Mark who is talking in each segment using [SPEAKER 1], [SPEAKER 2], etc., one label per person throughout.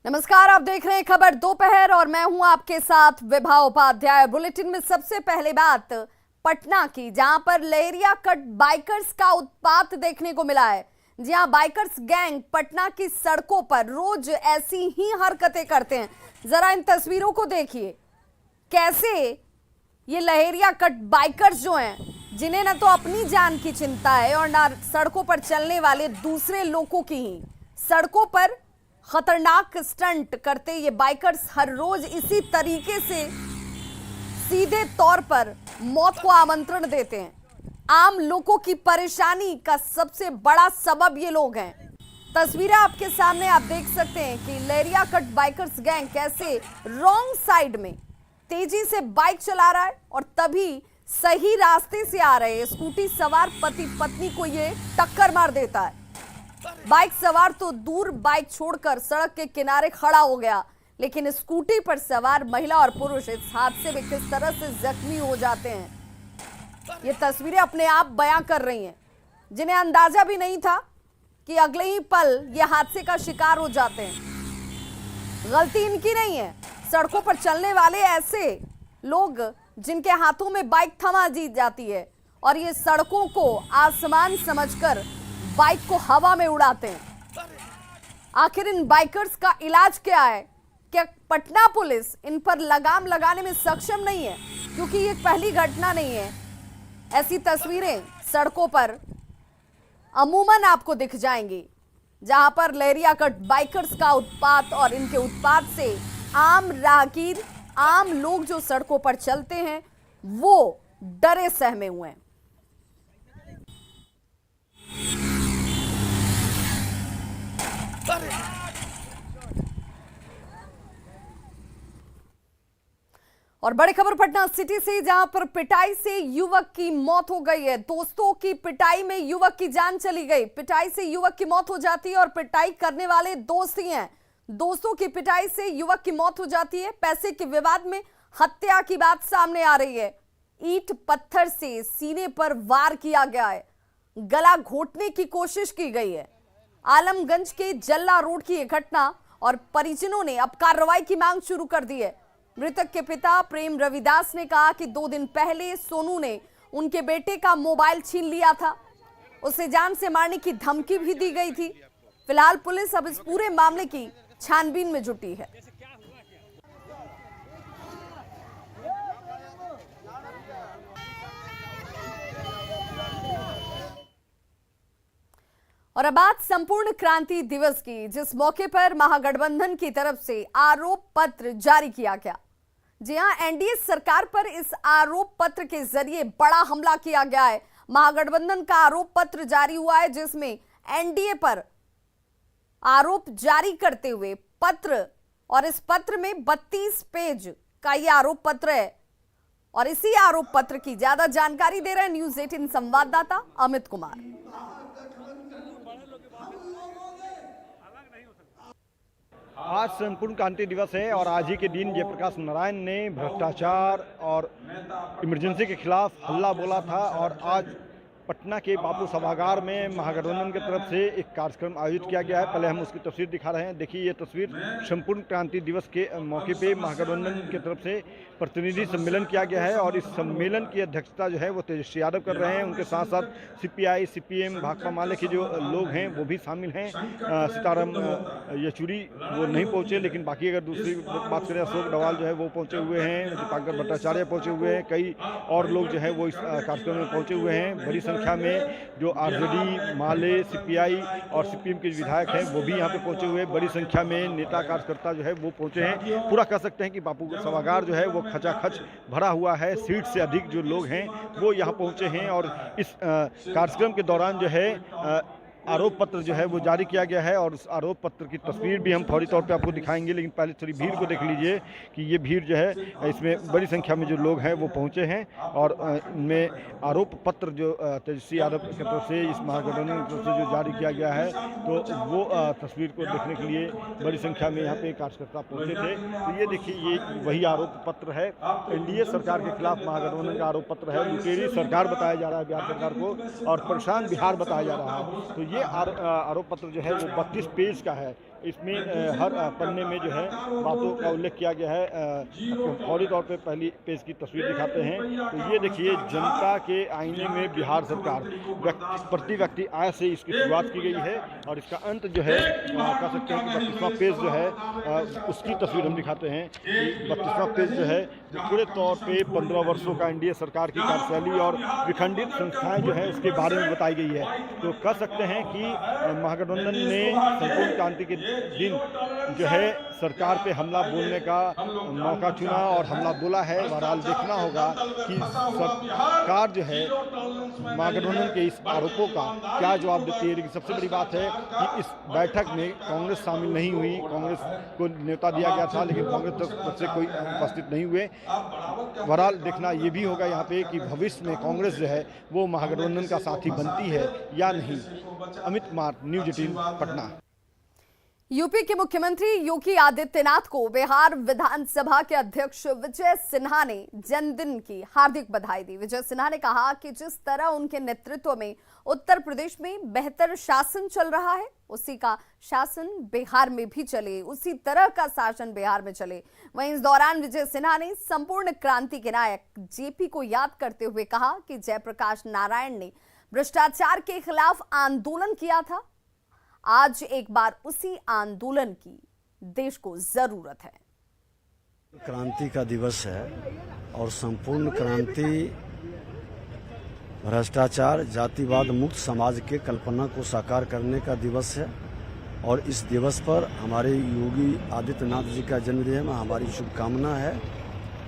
[SPEAKER 1] नमस्कार, आप देख रहे हैं खबर दोपहर और मैं हूं आपके साथ विभा उपाध्याय। बुलेटिन में सबसे पहले बात पटना की, जहां पर लहरिया कट बाइकर्स का उत्पात देखने को मिला है। जी हां, बाइकर्स गैंग पटना की सड़कों पर रोज ऐसी ही हरकतें करते हैं। जरा इन तस्वीरों को देखिए, कैसे ये लहरिया कट बाइकर्स जो हैं, जिन्हें ना तो अपनी जान की चिंता है और ना सड़कों पर चलने वाले दूसरे लोगों की ही, सड़कों पर खतरनाक स्टंट करते ये बाइकर्स हर रोज इसी तरीके से सीधे तौर पर मौत को आमंत्रण देते हैं। आम लोगों की परेशानी का सबसे बड़ा सबब ये लोग हैं। तस्वीरें आपके सामने आप देख सकते हैं कि लहरिया कट बाइकर्स गैंग कैसे रॉन्ग साइड में तेजी से बाइक चला रहा है और तभी सही रास्ते से आ रहे स्कूटी सवार पति पत्नी को ये टक्कर मार देता है। बाइक सवार तो दूर बाइक छोड़कर सड़क के किनारे खड़ा हो गया, लेकिन स्कूटी पर सवार महिला और पुरुष इस हादसे में किस तरह से जख्मी हो जाते हैं, ये तस्वीरें अपने आप बयां कर रही हैं। जिन्हें अंदाजा भी नहीं था कि अगले ही पल ये हादसे का शिकार हो जाते हैं। गलती इनकी नहीं है, सड़कों पर चलने वाले ऐसे लोग जिनके हाथों में बाइक थमा दी जाती है और ये सड़कों को आसमान समझकर बाइक को हवा में उड़ाते हैं। आखिर इन बाइकर्स का इलाज क्या है? क्या पटना पुलिस इन पर लगाम लगाने में सक्षम नहीं है? क्योंकि ये पहली घटना नहीं है। ऐसी तस्वीरें सड़कों पर अमूमन आपको दिख जाएंगी, जहां पर लहरिया कट बाइकर्स का उत्पात और इनके उत्पात से आम राहगीर, आम लोग जो सड़कों पर चलते हैं, वो डरे सहमे हुए हैं। और बड़ी खबर पटना सिटी से, जहां पर पिटाई से युवक की मौत हो गई है। दोस्तों की पिटाई में युवक की जान चली गई। पिटाई से युवक की मौत हो जाती है और पिटाई करने वाले दोस्त ही हैं। दोस्तों की पिटाई से युवक की मौत हो जाती है। पैसे के विवाद में हत्या की बात सामने आ रही है। ईंट पत्थर से सीने पर वार किया गया है, गला घोटने की कोशिश की गई है। आलमगंज के जल्ला रोड की यह घटना और परिजनों ने अब कार्रवाई की मांग शुरू कर दी है। मृतक के पिता प्रेम रविदास ने कहा कि 2 दिन पहले सोनू ने उनके बेटे का मोबाइल छीन लिया था, उसे जान से मारने की धमकी भी दी गई थी। फिलहाल पुलिस अब इस पूरे मामले की छानबीन में जुटी है। और अब बात संपूर्ण क्रांति दिवस की, जिस मौके पर महागठबंधन की तरफ से आरोप पत्र जारी किया गया। जी हां, एनडीए सरकार पर इस आरोप पत्र के जरिए बड़ा हमला किया गया है। महागठबंधन का आरोप पत्र जारी हुआ है, जिसमें एनडीए पर आरोप जारी करते हुए पत्र, और इस पत्र में 32 पेज का यह आरोप पत्र है। और इसी आरोप पत्र की ज्यादा जानकारी दे रहे हैं न्यूज 18 संवाददाता अमित कुमार।
[SPEAKER 2] आज संपूर्ण क्रांति दिवस है और आज ही के दिन जयप्रकाश नारायण ने भ्रष्टाचार और इमरजेंसी के खिलाफ हल्ला बोला था। और आज पटना के बापू सभागार में महागठबंधन की तरफ से एक कार्यक्रम आयोजित किया गया है। पहले हम उसकी तस्वीर दिखा रहे हैं। देखिए, ये तस्वीर संपूर्ण क्रांति दिवस के मौके पे महागठबंधन की तरफ से प्रतिनिधि सम्मेलन किया गया है और इस सम्मेलन की अध्यक्षता जो है वो तेजस्वी यादव कर रहे हैं। उनके साथ साथ सीपीआई, सीपीएम, भाकपा माले के जो लोग हैं वो भी शामिल हैं। सीताराम येचुरी वो नहीं पहुंचे, लेकिन बाकी अगर दूसरी बात करें, अशोक डवाल जो है वो पहुंचे हुए हैं, दीपांकर भट्टाचार्य पहुंचे हुए हैं, कई और लोग जो है वो इस कार्यक्रम में पहुंचे हुए हैं। बड़ी संख्या में जो आरजेडी, माले, सीपीआई और सीपीएम के विधायक हैं वो भी यहाँ पे पहुंचे हुए हैं। बड़ी संख्या में नेता कार्यकर्ता जो है वो पहुंचे हैं। पूरा कह सकते हैं कि बापू सभागार जो है वो खचाखच भरा हुआ है। सीट से अधिक जो लोग हैं वो यहाँ पहुंचे हैं और इस कार्यक्रम के दौरान जो है आरोप पत्र जो है वो जारी किया गया है। और उस आरोप पत्र की तस्वीर भी हम फौरी तौर पे आपको दिखाएंगे, लेकिन पहले थोड़ी भीड़ को देख लीजिए कि ये भीड़ जो है, इसमें बड़ी संख्या में जो लोग हैं वो पहुंचे हैं। और इनमें आरोप पत्र जो तेजस्वी यादव की तरफ से, इस महागठबंधन की तरफ से जो जारी किया गया है, तो वो तस्वीर को देखने के लिए बड़ी संख्या में यहाँ पे कार्यकर्ता पहुँचे थे। तो ये देखिए, ये वही आरोप पत्र है। एनडीए सरकार के खिलाफ महागठबंधन का आरोप पत्र है। लुटेरी सरकार बताया जा रहा है बिहार सरकार को और परेशान बिहार बताया जा रहा है। तो ये आरोप पत्र जो है वो 32 पेज का है। इसमें हर पन्ने में जो है बातों का उल्लेख किया गया है। फौरी तौर पे पहली पेज की तस्वीर दिखाते हैं तो ये देखिए, जनता के आईने में बिहार सरकार, प्रति व्यक्ति आय से इसकी शुरुआत की गई है और इसका अंत जो है कह सकते हैं कि 32वां पेज जो है उसकी तस्वीर हम दिखाते हैं। 32वां पेज जो है पूरे तौर पे 15 वर्षों का एनडीए सरकार की कार्यशैली और विखंडित संस्थाएं जो है उसके बारे में बताई गई है। तो कह सकते हैं कि महागठबंधन ने संपूर्ण क्रांति के दिन जो है सरकार पे हमला बोलने का मौका चुना और हमला बोला है। बहरहाल देखना होगा कि सरकार जो है महागठबंधन के इस आरोपों का क्या जवाब देती है। लेकिन सबसे बड़ी बात है कि इस बैठक में कांग्रेस शामिल नहीं हुई। कांग्रेस को न्योता दिया गया था लेकिन कांग्रेस तरफ से कोई उपस्थित नहीं हुए। बहरहाल देखना ये भी होगा यहाँ पे कि भविष्य में कांग्रेस जो है वो महागठबंधन का साथी बनती है या नहीं। अमित कुमार, न्यूज़ 18 पटना।
[SPEAKER 1] यूपी के मुख्यमंत्री योगी आदित्यनाथ को बिहार विधानसभा के अध्यक्ष विजय सिन्हा ने जन्मदिन की हार्दिक बधाई दी। विजय सिन्हा ने कहा कि जिस तरह उनके नेतृत्व में उत्तर प्रदेश में बेहतर शासन चल रहा है, उसी का शासन बिहार में भी चले, उसी तरह का शासन बिहार में चले। वहीं इस दौरान विजय सिन्हा ने संपूर्ण क्रांति के नायक जेपी को याद करते हुए कहा कि जयप्रकाश नारायण ने भ्रष्टाचार के खिलाफ आंदोलन किया था। आज एक बार उसी आंदोलन की देश को जरूरत है।
[SPEAKER 3] क्रांति का दिवस है और संपूर्ण क्रांति भ्रष्टाचार, जातिवाद मुक्त समाज के कल्पना को साकार करने का दिवस है और इस दिवस पर हमारे योगी आदित्यनाथ जी का जन्मदिन है। हमारी शुभकामना है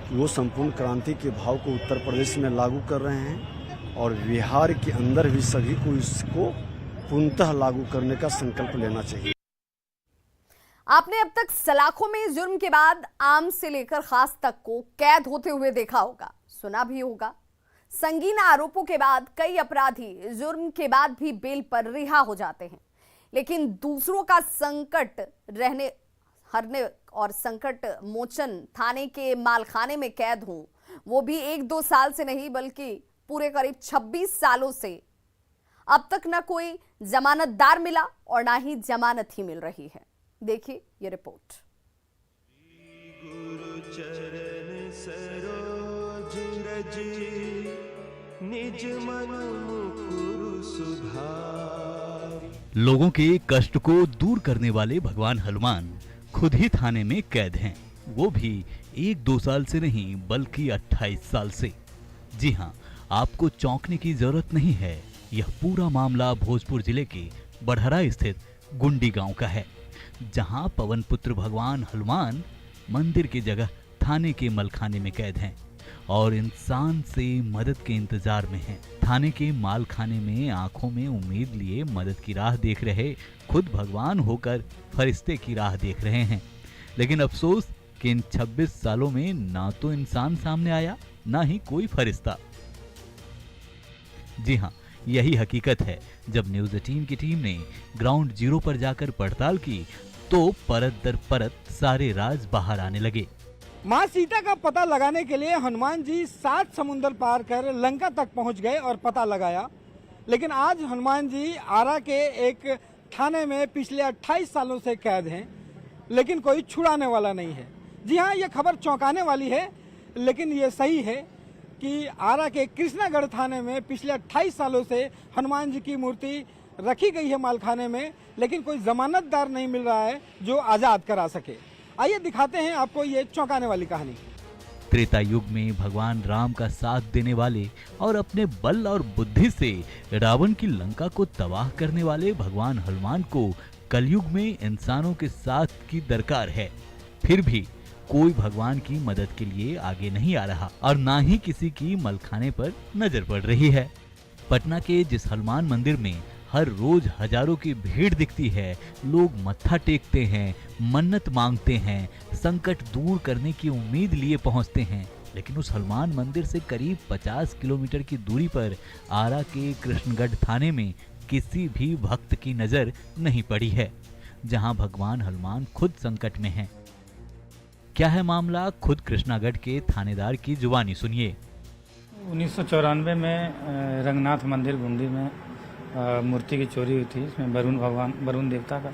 [SPEAKER 3] कि वो संपूर्ण क्रांति के भाव को उत्तर प्रदेश में लागू कर रहे हैं और बिहार के अंदर भी सभी को इसको पूर्णतः लागू करने का संकल्प लेना चाहिए।
[SPEAKER 1] आपने अब तक सलाखों में जुर्म के बाद आम से लेकर खास तक को कैद होते हुए देखा होगा, सुना भी होगा। संगीन आरोपों के बाद कई अपराधी जुर्म के बाद भी बेल पर रिहा हो जाते हैं, लेकिन दूसरों का संकट हरने और संकट मोचन थाने के मालखाने में कैद हों, वो भी 1-2 साल से नहीं बल्कि पूरे करीब 26 सालों से। अब तक न कोई जमानतदार मिला और ना ही जमानत ही मिल रही है। देखिए ये रिपोर्ट।
[SPEAKER 4] गुरु चरण सरोज रज निज मन मुकुरु सुधार।
[SPEAKER 5] लोगों के कष्ट को दूर करने वाले भगवान हनुमान खुद ही थाने में कैद हैं, वो भी 1-2 साल से नहीं बल्कि 28 साल से। जी हाँ, आपको चौंकने की जरूरत नहीं है। यह पूरा मामला भोजपुर जिले के बढ़हरा स्थित गुंडी गांव का है, जहां पवन पुत्र भगवान हनुमान मंदिर की जगह थाने के मलखाने में कैद हैं और इंसान से मदद के इंतजार में हैं। थाने के मालखाने में आंखों में उम्मीद लिए मदद की राह देख रहे खुद भगवान होकर फरिश्ते की राह देख रहे हैं। लेकिन अफसोस कि इन 26 सालों में ना तो इंसान सामने आया, ना ही कोई फरिश्ता। जी हाँ, यही हकीकत है। जब न्यूज़ 18 की टीम ने ग्राउंड जीरो पर जाकर पड़ताल की तो परत दर परत सारे राज बाहर आने लगे।
[SPEAKER 6] माँ सीता का पता लगाने के लिए हनुमान जी 7 समुंदर पार कर लंका तक पहुंच गए और पता लगाया, लेकिन आज हनुमान जी आरा के एक थाने में पिछले 28 सालों से कैद हैं, लेकिन कोई छुड़ाने वाला नहीं है। जी हाँ, ये खबर चौंकाने वाली है, लेकिन ये सही है कि आरा के कृष्णागढ़ थाने में पिछले 28 सालों से हनुमान जी की मूर्ति रखी गई है मालखाने में, लेकिन कोई जमानतदार नहीं मिल रहा है जो आजाद करा सके। आइए दिखाते हैं आपको ये चौंकाने वाली कहानी।
[SPEAKER 5] त्रेता युग में भगवान राम का साथ देने वाले और अपने बल और बुद्धि से रावण की लंका को तबाह करने वाले भगवान हनुमान को कलयुग में इंसानों के साथ की दरकार है। फिर भी कोई भगवान की मदद के लिए आगे नहीं आ रहा और ना ही किसी की मलखाने पर नजर पड़ रही है। पटना के जिस हनुमान मंदिर में हर रोज हजारों की भीड़ दिखती है, लोग मत्था टेकते हैं, मन्नत मांगते हैं, संकट दूर करने की उम्मीद लिए पहुंचते हैं, लेकिन उस हनुमान मंदिर से करीब 50 किलोमीटर की दूरी पर आरा के कृष्णगढ़ थाने में किसी भी भक्त की नजर नहीं पड़ी है, जहां भगवान हनुमान खुद संकट में हैं। क्या है मामला, खुद कृष्णागढ़ के थानेदार की जुबानी सुनिए।
[SPEAKER 7] 1994 में रंगनाथ मंदिर गुंडी में मूर्ति की चोरी हुई थी। इसमें वरुण देवता का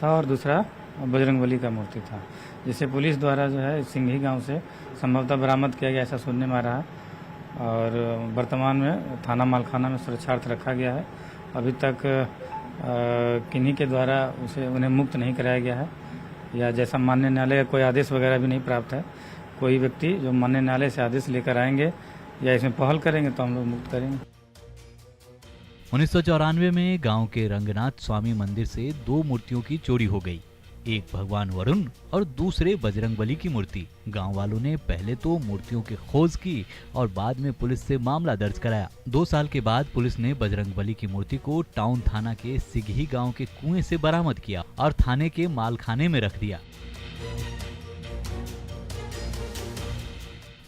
[SPEAKER 7] था और दूसरा बजरंगबली का मूर्ति था, जिसे पुलिस द्वारा जो है सिंघी गांव से संभवतः बरामद किया गया, ऐसा सुनने में आ रहा है। और वर्तमान में थाना मालखाना में सुरक्षार्थ रखा गया है। अभी तक किन्हीं के द्वारा उन्हें मुक्त नहीं कराया गया है, या जैसा माननीय न्यायालय का कोई आदेश वगैरह भी नहीं प्राप्त है। कोई व्यक्ति जो माननीय न्यायालय से आदेश लेकर आएंगे या इसमें पहल करेंगे तो हम लोग मुक्त करेंगे।
[SPEAKER 5] 1994 में गांव के रंगनाथ स्वामी मंदिर से 2 मूर्तियों की चोरी हो गई, एक भगवान वरुण और दूसरे बजरंगबली की मूर्ति। गांव वालों ने पहले तो मूर्तियों की खोज की और बाद में पुलिस से मामला दर्ज कराया। 2 साल के बाद पुलिस ने बजरंगबली की मूर्ति को टाउन थाना के सिगही गांव के कुएं से बरामद किया और थाने के मालखाने में रख दिया।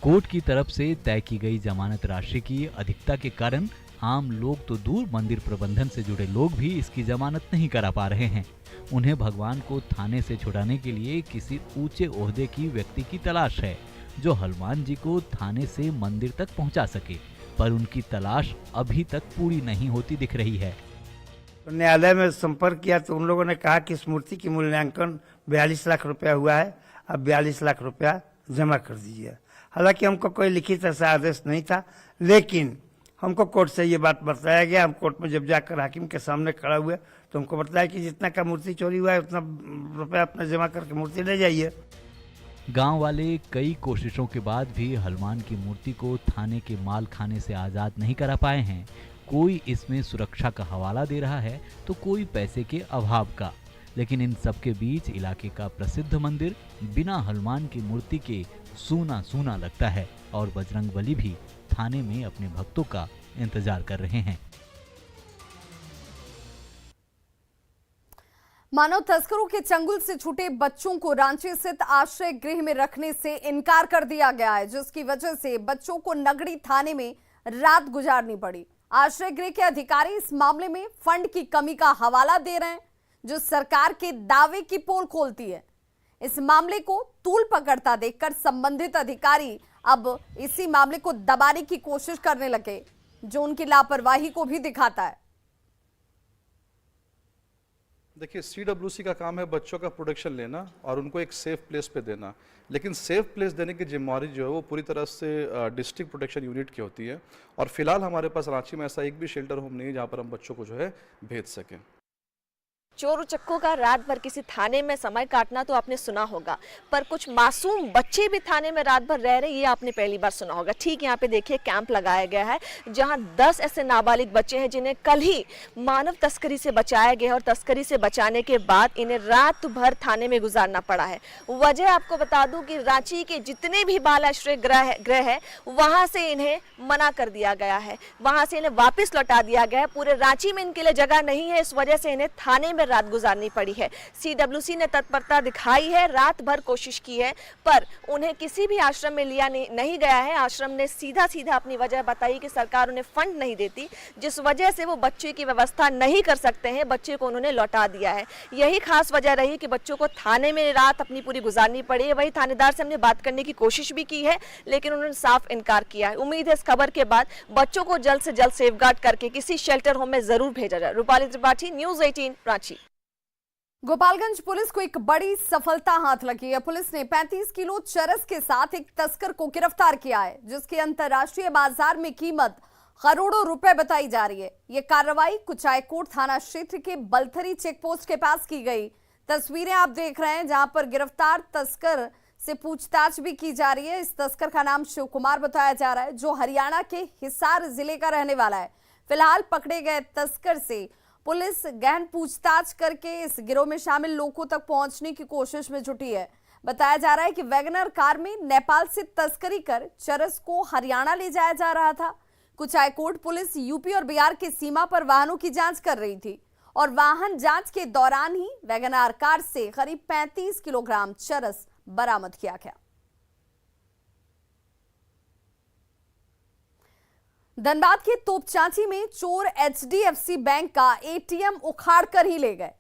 [SPEAKER 5] कोर्ट की तरफ से तय की गई जमानत राशि की अधिकता के कारण आम लोग तो दूर, मंदिर प्रबंधन से जुड़े लोग भी इसकी जमानत नहीं करा पा रहे हैं। उन्हें भगवान को थाने से छुड़ाने के लिए किसी ऊंचे ओहदे की व्यक्ति की तलाश है जो हनुमान जी को थाने से मंदिर तक पहुंचा सके, पर उनकी तलाश अभी तक पूरी नहीं होती दिख रही है।
[SPEAKER 8] न्यायालय में संपर्क किया तो उन लोगों ने कहा कि इस मूर्ति की मूल्यांकन 42 लाख रुपया हुआ है, अब 42 लाख रुपया जमा कर दीजिए। हालांकि हमको कोई लिखित ऐसा आदेश नहीं था, लेकिन हमको कोर्ट से ये बात बताया गया। हम कोर्ट में जब जाकर हाकिम के सामने खड़ा हुए तो हमको बताया कि जितना का मूर्ति चोरी हुआ है उतना रुपया अपना जमा करके मूर्ति ले जाइए।
[SPEAKER 5] गांव वाले कई कोशिशों के बाद भी हनुमान की मूर्ति को थाने के माल खाने से आजाद नहीं करा पाए हैं। कोई इसमें सुरक्षा का हवाला दे रहा है तो कोई पैसे के अभाव का, लेकिन इन सब के बीच इलाके का प्रसिद्ध मंदिर बिना हनुमान की मूर्ति के सूना सूना लगता है और बजरंगबली भी थाने में अपने भक्तों का इंतजार कर रहे हैं।
[SPEAKER 1] मानव तस्करों के चंगुल से छूटे बच्चों को रांची स्थित आश्रय गृह में रखने से इनकार कर दिया गया है, जिसकी वजह से बच्चों को नगड़ी थाने में रात गुजारनी पड़ी। आश्रय गृह के अधिकारी इस मामले में फंड की कमी का हवाला दे रहे हैं, जो सरकार के दावे की पोल खोलती है। इस मामले को तूल पकड़ता देखकर संबंधित अधिकारी अब इसी मामले को दबाने की कोशिश करने लगे, जो उनकी लापरवाही को भी दिखाता है।
[SPEAKER 9] देखिए, CWC का काम है बच्चों का प्रोटेक्शन लेना और उनको एक सेफ प्लेस पे देना, लेकिन सेफ प्लेस देने की जिम्मेवारी जो है वो पूरी तरह से डिस्ट्रिक्ट प्रोटेक्शन यूनिट की होती है। और फिलहाल हमारे पास रांची में ऐसा एक भी शेल्टर होम नहीं है जहाँ पर हम बच्चों को जो है भेज सकें।
[SPEAKER 10] चोर उचक्कों का रात भर किसी थाने में समय काटना तो आपने सुना होगा, पर कुछ मासूम बच्चे भी थाने में रात भर रह रहे ये आपने पहली बार सुना होगा। ठीक यहाँ पे देखिए कैंप लगाया गया है जहाँ 10 ऐसे नाबालिग बच्चे हैं जिन्हें कल ही मानव तस्करी से बचाया गया और तस्करी से बचाने के बाद इन्हें रात भर थाने में गुजारना पड़ा है। वजह आपको बता दूं कि रांची के जितने भी बाल आश्रय गृह है वहाँ से इन्हें मना कर दिया गया है, वहाँ से इन्हें वापस लौटा दिया गया है। पूरे रांची में इनके लिए जगह नहीं है, इस वजह से इन्हें थाने में रात गुजारनी पड़ी है। CWC ने तत्परता दिखाई है, रात भर कोशिश की है, पर उन्हें किसी भी आश्रम में लिया नहीं गया है। आश्रम ने सीधा अपनी वजह बताई कि सरकार उन्हें फंड नहीं देती, जिस वजह से वो बच्चे की व्यवस्था नहीं कर सकते हैं। बच्चे को उन्होंने लौटा दिया है। यही खास वजह रही कि बच्चों को थाने में रात अपनी पूरी गुजारनी पड़ी है। वही थानेदार से हमने बात करने की कोशिश भी की है, लेकिन उन्होंने साफ इनकार किया है। उम्मीद है इस खबर के बाद बच्चों को जल्द से जल्द सेफगार्ड करके किसी शेल्टर होम में जरूर भेजा जाए। रूपाली त्रिपाठी, न्यूज़ 18, रांची।
[SPEAKER 1] गोपालगंज पुलिस को एक बड़ी सफलता हाथ लगी है। पुलिस ने 35 किलो चरस के साथ एक तस्कर को गिरफ्तार किया है, जिसकी अंतर्राष्ट्रीय बाजार में कीमत करोड़ों रुपए बताई जा रही है। ये कार्रवाई कुचायकोट थाना क्षेत्र के बलथरी चेकपोस्ट के पास की गई। तस्वीरें आप देख रहे हैं, जहां पर गिरफ्तार तस्कर से पूछताछ भी की जा रही है। इस तस्कर का नाम शिव कुमार बताया जा रहा है, जो हरियाणा के हिसार जिले का रहने वाला है। फिलहाल पकड़े गए तस्कर से पुलिस गहन पूछताछ करके इस गिरोह में शामिल लोगों तक पहुंचने की कोशिश में जुटी है। बताया जा रहा है कि वैगनर कार में नेपाल से तस्करी कर चरस को हरियाणा ले जाया जा रहा था। कुचायकोट पुलिस यूपी और बिहार की सीमा पर वाहनों की जांच कर रही थी और वाहन जांच के दौरान ही वैगनर कार से करीब 35 किलोग्राम चरस बरामद किया गया। धनबाद के तोपचांची में चोर HDFC बैंक का ATM उखाड़ कर ही ले गए।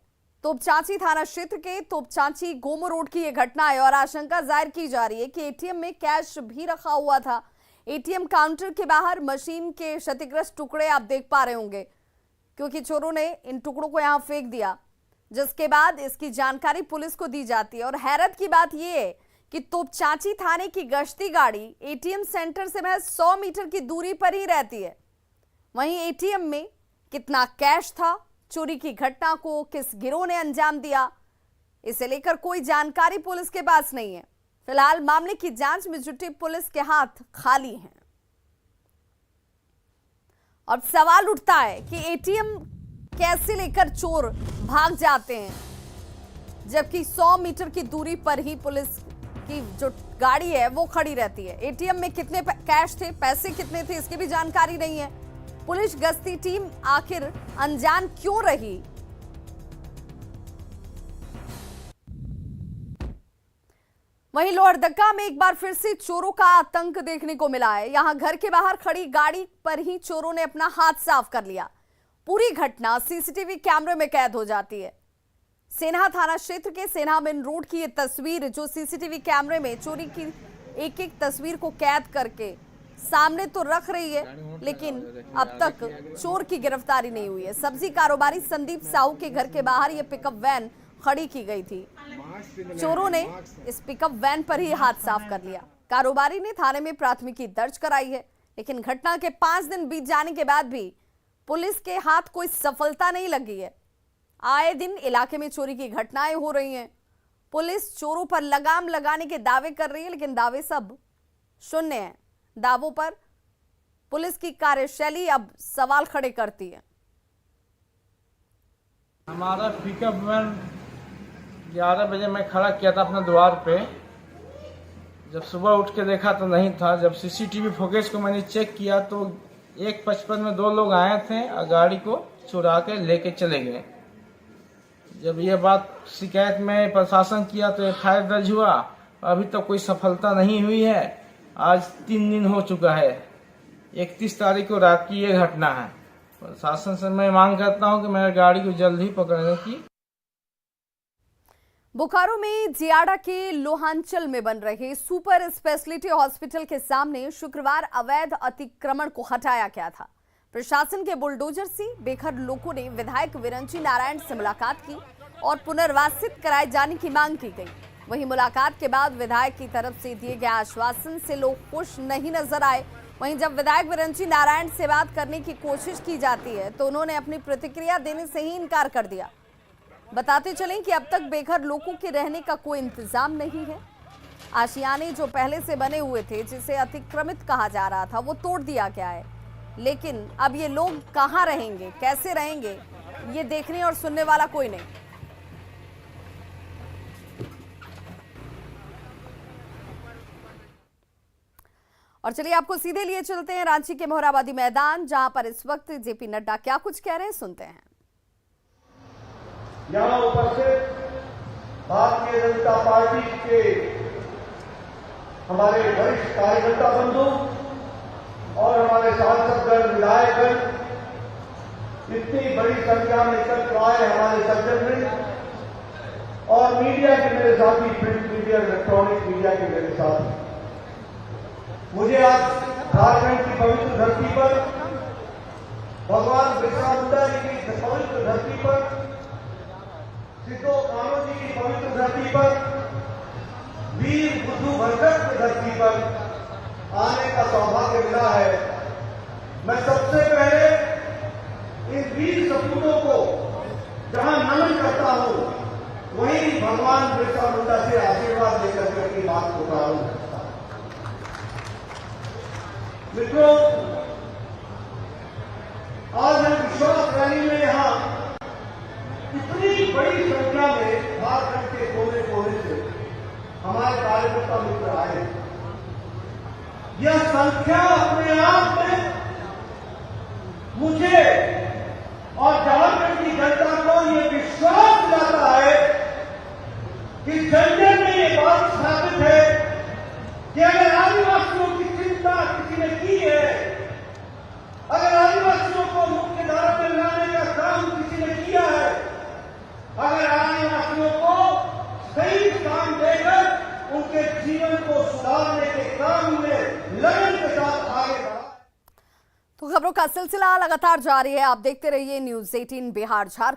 [SPEAKER 1] तोपचांची थाना क्षेत्र के तोपचांची गोमो रोड की यह घटना है और आशंका जाहिर की जा रही है कि ATM में कैश भी रखा हुआ था। ATM काउंटर के बाहर मशीन के क्षतिग्रस्त टुकड़े आप देख पा रहे होंगे, क्योंकि चोरों ने इन टुकड़ों को यहां फेंक दिया, जिसके बाद इसकी जानकारी पुलिस को दी जाती है। और हैरत की बात यह है कि तोपचांची थाने की गश्ती गाड़ी एटीएम सेंटर से महज 100 मीटर की दूरी पर ही रहती है। वहीं एटीएम में कितना कैश था, चोरी की घटना को किस गिरोह ने अंजाम दिया, इसे लेकर कोई जानकारी पुलिस के पास नहीं है। फिलहाल मामले की जांच में जुटी पुलिस के हाथ खाली हैं। अब सवाल उठता है कि एटीएम कैसे लेकर चोर भाग जाते हैं, जबकि 100 मीटर की दूरी पर ही पुलिस की जो गाड़ी है वो खड़ी रहती है। एटीएम में कितने कैश थे, पैसे कितने थे, इसकी भी जानकारी नहीं है। पुलिस गश्ती टीम आखिर अनजान क्यों रही? वहीं लोहरदगा में एक बार फिर से चोरों का आतंक देखने को मिला है। यहां घर के बाहर खड़ी गाड़ी पर ही चोरों ने अपना हाथ साफ कर लिया। पूरी घटना सीसीटीवी कैमरे में कैद हो जाती है। सेन्हा थाना क्षेत्र के सेन्हा मेन रोड की ये तस्वीर जो सीसीटीवी कैमरे में चोरी की एक एक तस्वीर को कैद करके सामने तो रख रही है, लेकिन अब तक चोर की गिरफ्तारी नहीं हुई है। सब्जी कारोबारी संदीप साहू के घर के बाहर ये पिकअप वैन खड़ी की गई थी। चोरों ने इस पिकअप वैन पर ही हाथ साफ कर लिया। कारोबारी ने थाने में प्राथमिकी दर्ज कराई है, लेकिन घटना के 5 दिन बीत जाने के बाद भी पुलिस के हाथ कोई सफलता नहीं लगी है। आए दिन इलाके में चोरी की घटनाएं हो रही हैं। पुलिस चोरों पर लगाम लगाने के दावे कर रही है, लेकिन दावे सब शून्य हैं। दावों पर पुलिस की कार्यशैली अब सवाल खड़े करती है।
[SPEAKER 11] हमारा पिकअप वैन 11 बजे मैं खड़ा किया था अपने द्वार पे। जब सुबह उठ के देखा तो नहीं था। जब सीसीटीवी फुटेज को मैंने चेक किया तो 1:55 में 2 लोग आए थे और गाड़ी को चुरा के लेके चले गए। जब ये बात शिकायत में प्रशासन किया तो FIR दर्ज हुआ। अभी तक कोई सफलता नहीं हुई है। आज 3 दिन हो चुका है। 31 तारीख को रात की ये घटना है। प्रशासन से मैं मांग करता हूं कि मेरी गाड़ी को जल्द ही पकड़ने की।
[SPEAKER 1] बोकारो में जियाड़ा के लोहांचल में बन रहे सुपर स्पेशलिटी हॉस्पिटल के सामने शुक्रवार अवैध अतिक्रमण को हटाया गया था। प्रशासन के बुलडोजर से बेघर लोगों ने विधायक विरंची नारायण से मुलाकात की और पुनर्वासित कराए जाने की मांग की गई। वहीं मुलाकात के बाद विधायक की तरफ से दिए गए आश्वासन से लोग खुश नहीं नजर आए। वहीं जब विधायक विरंची नारायण से बात करने की कोशिश की जाती है तो उन्होंने अपनी प्रतिक्रिया देने से ही इनकार कर दिया। बताते चलें कि अब तक बेघर लोगों के रहने का कोई इंतजाम नहीं है। आशियाने जो पहले से बने हुए थे, जिसे अतिक्रमित कहा जा रहा था, वो तोड़ दिया गया है। लेकिन अब ये लोग कहाँ रहेंगे, कैसे रहेंगे, ये देखने और सुनने वाला कोई नहीं। और चलिए आपको सीधे लिए चलते हैं रांची के मोहराबादी मैदान, जहां पर इस वक्त जेपी नड्डा क्या कुछ कह रहे हैं, सुनते हैं।
[SPEAKER 12] यहाँ उपस्थित भारतीय जनता पार्टी के हमारे वरिष्ठ कार्यकर्ता बंधु और हमारे सांसदगण, विधायकगण, इतनी बड़ी संख्या में एकत्र आए हमारे सज्जनवृंद और मीडिया के मेरे साथी, प्रिंट मीडिया, इलेक्ट्रॉनिक मीडिया के मेरे साथी, मुझे आज झारखंड की पवित्र धरती पर, भगवान बिरसा मुंडा जी की पवित्र धरती पर, सिद्धो कान्हो जी की पवित्र धरती पर, वीर बुद्धू बरगद की धरती पर आने का सौभाग्य मिला है। मैं सबसे पहले इन वीर सपूतों को जहां नमन करता हूं, वहीं भगवान बिरसा मुंडा से आशीर्वाद लेकर के अपनी बात को प्रारंभ करता हूं। मित्रों, आज हम विश्वास रैली में यहां इतनी बड़ी संख्या में झारखंड के कोने कोने से हमारे कार्यकर्ता मित्र आए। यह संख्या अपने आप में मुझे और झारखंड की जनता को यह विश्वास दिलाता है कि जन जन में ये बात स्थापित है कि अगर आदिवासियों की चिंता किसी ने की है, अगर आदिवासियों को मुख्य धारा में लाने का काम किसी ने किया है, अगर आदिवासियों को सही काम देकर उनके जीवन को सुधारने के काम में लगन के साथ आगे बढ़ा।
[SPEAKER 1] तो खबरों का सिलसिला लगातार जारी है। आप देखते रहिए न्यूज़ 18 बिहार झारखंड।